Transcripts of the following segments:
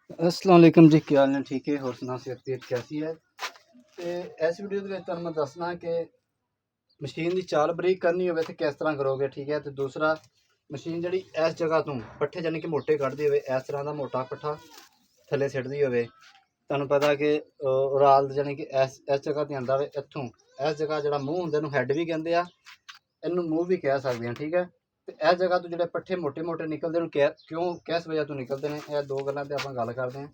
अस्सलाम वालेकुम जी, क्या हाल ने? ठीक है, होर सुना सेहत कैसी है? तो इस वीडियो के तुहानूं मैं दसना कि मशीन की चाल बरीक करनी हो तो किस तरह करोगे। ठीक है, तो दूसरा मशीन जी इस जगह तो पट्ठे जानी कि मोटे कढ़दी हो, इस तरह का मोटा पट्ठा थले सिटदी हो। तुहानूं पता कि राल जानी कि इस जगह तो आंदा वे, इत्थों इस जगह जो मूँह होंगे इन्हूं हैड भी कहते हैं, इनू मूँह भी कह सकते हैं। ठीक है, तो इस जगह तो जो पट्ठे मोटे मोटे निकलते हैं क्यों, किस वजह तो निकलते हैं, यह दो गल्लां ते आपां गल करते हैं।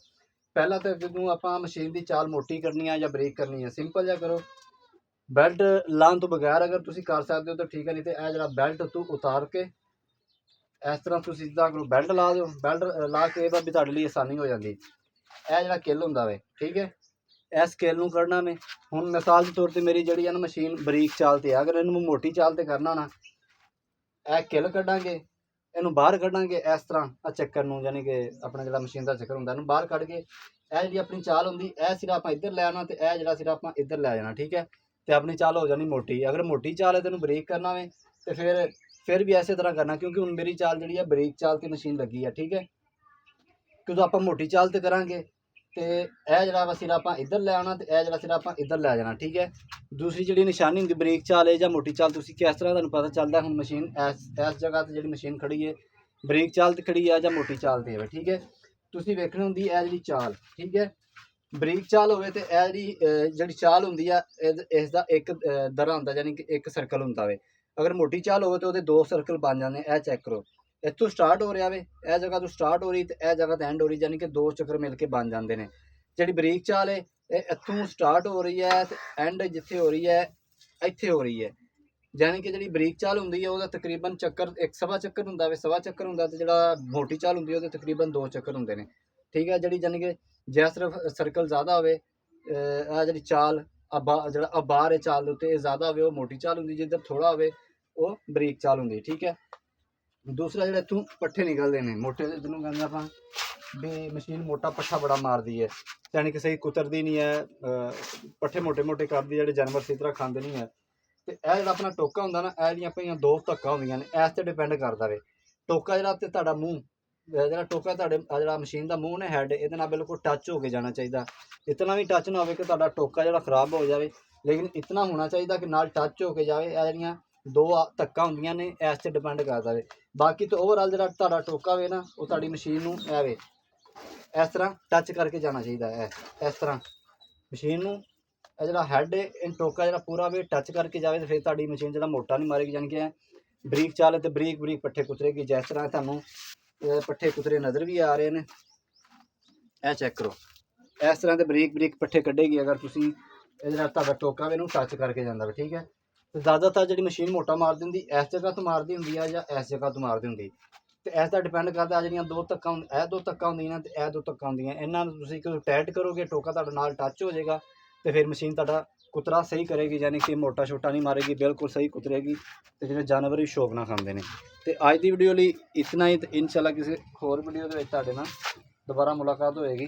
पहला तो जो आप मशीन की चाल मोटी करनी है या बरीक करनी है, सिंपल जहा करो। बेल्ट लाने तो बगैर अगर तुम कर सकते हो तो ठीक है, नहीं तो यह जरा बेल्ट तू उतार के इस तरह तुम सीधा करो, बेल्ट ला दो। बेल्ट ला के भी तुहाडे लिए आसानी हो जाती। यह जरा किल होंदा वे, ठीक है, इस किल नूं कढ़ना में हुण मिसाल के तौर पर मेरी जी ना मशीन बरीक चाल ते, अगर इन्हूं मोटी चाल ते करना ना, यह किल कढ़ांगे, इनू बाहर कढ़ांगे इस तरह चक्कर नूं, यानी कि अपना जो मशीन का चक्कर होंदा, इनू बाहर कढ़ के यह जी अपनी चाल होंदी, यह सिरा आप इधर लै आना, तो यह जरा सिरा आप इधर लै जाना। ठीक है, तो अपनी चाल हो जानी मोटी। अगर मोटी चाल है तो बरीक करना वे, तो फिर भी इस तरह करना, क्योंकि हुण मेरी चाल जी है बरीक चाल की मशीन लगी है। ठीक है, क्योंकि आप मोटी चाल तो करांगे तो यह जरा सिरा आप इधर लै आना, तो यह जरा सिरा आप इधर लै जाना। ठीक है, दूसरी जी निशानी होंगी बरीक चाल है या मोटी चाल, तुसीं किस तरह तुहानूं पता चलता है हुण मशीन इस जगह तो जी मशीन खड़ी है बरीक चाल तो खड़ी है या मोटी चाल ते है। ठीक है, तुसीं वेखनी होंदी यह जी चाल। ठीक है, बरीक चाल हो तो यह जी चाल होंदी है, इसका एक दरा होंदा, यानी कि एक सर्कल होंदा वे। अगर मोटी चाल हो तो दो सर्कल बन जाते हैं। यह चेक करो, इतों स्टार्ट हो रहा वे, यह जगह तो स्टार्ट हो रही तो यह जगह तो एंड हो रही, यानी कि दो चक्कर मिल के बन जाते हैं। जी बरीक चाल है इतों स्टार्ट हो रही है तो एंड जिथे हो रही है इत्थे हो रही है, यानी कि जी बरीक चाल होंगी है वह तकरीबन चक्कर एक सवा चक्कर होंगे वे, सवा चक्कर होंगे, तो जो मोटी चाल होंगी है तकरीबन दो चक्कर होंगे ने। ठीक है, जी यानी कि जै सिर्फ सर्कल ज़्यादा हो जी चाल जो बार है चाल के उत्ते ज़्यादा हो मोटी चाल होंगी, जिधर थोड़ा हो बरीक चाल होंगी। ठीक है, दूसरा जो इतों पट्ठे निकलते हैं मोटे, जिन्हों कहते आप भी मशीन मोटा पट्ठा बड़ा मारती है, यानी कि सही कुतरती नहीं है, पट्ठे मोटे मोटे करती है, जो जानवर सही तरह खाते नहीं है। तो यह जो अपना टोका होंगे ना, यह जी अपन दो धक्का होंगे ने, इस पर डिपेंड करता है टोका जो तुहाडा मूँह, जो टोका जो मशीन का मूँह ने हैड ये बिल्कुल टच होके जाना चाहिए। इतना भी टच ना हो कि तुहाडा टोका जो खराब हो जाए, लेकिन इतना होना चाहिए कि नाल टच होके जाए। यह जी दो धक्का होंगे ने, इस पर डिपेंड करता है। बाकी तो ओवरऑल जो तुहाडा टोका वे ना, वो तुहाडी मशीन नूं वे इस तरह टच करके जाना चाहिए है, इस तरह मशीन नूं जो हैड है इन टोका जो पूरा वे टच करके जाए, तो फिर तुहाडी मशीन जो मोटा नहीं मारेगी, यानी कि बरीक चाल है तो बरीक बरीक पट्ठे कुतरेगी। जिस तरह तुहानूं पट्ठे कुतरे नज़र भी आ रहे हैं, यह चेक करो, इस तरह के बरीक बरीक पट्ठे कढ़ेगी अगर तुसीं तुहाडा टोका वे टच करके जाता है। ठीक है, तो ज़्यादातर जी मशीन मोटा मार दी इस जगह तो मारती होंगी है या इस जगह तो मारती होंगी, तो इसका डिपेंड करता है। जो दो धक्का यह दो धक्का होंगे तो यह दो धक्का होंगे, इन्हों तुम टाइट करोगे टोका तुहाडे नाल टच हो जाएगा, तो फिर मशीन तुहाडा कुतरा सही करेगी, यानी कि मोटा छोटा नहीं मारेगी, बिल्कुल सही कुतरेगी, तो जो जानवर भी शौक ना खाते हैं। तो अज की वीडियो लिए इतना ही, तो इंशाल्लाह किसी होर वीडियो के दोबारा मुलाकात होएगी।